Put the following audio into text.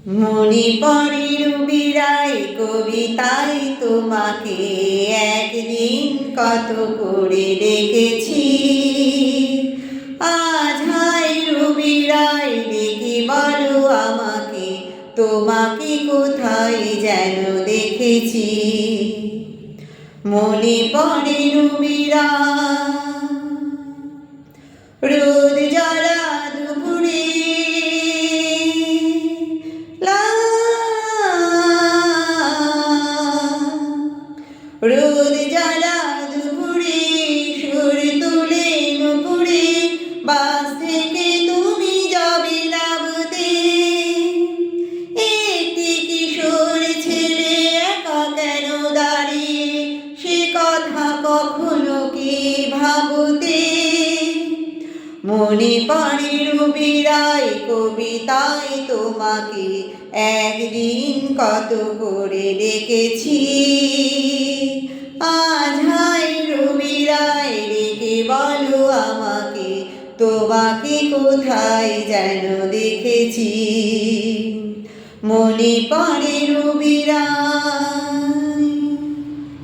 মনে পড়ে রবিরাই কবিতায় তোমাকে একদিন কত করে দেখেছি। আজ হায় রবিরাই দেখি বলো আমাকে, তোমাকে কোথায় যেন দেখেছি। মনে পড়ে রবিরা রোদ জ্বালা দুপুরে রোদ জ্বালা দুপুরে সুর তুলে নুপুরে বাস থেকে তুমি যাবে নাবতে। একটি কিশোর ছেলে একা কেন দাঁড়িয়ে, সে কথা কখনো কি ভাবতে। মনে পড়ে রবিরাই কবিতায় তোমাকে একদিন কত করে ডেকেছি। আজ হায় রবিরাই ডেকে বলো আমাকে, তোমাকে কোথায় যেন দেখেছি। মনে পড়ে রবিরাই।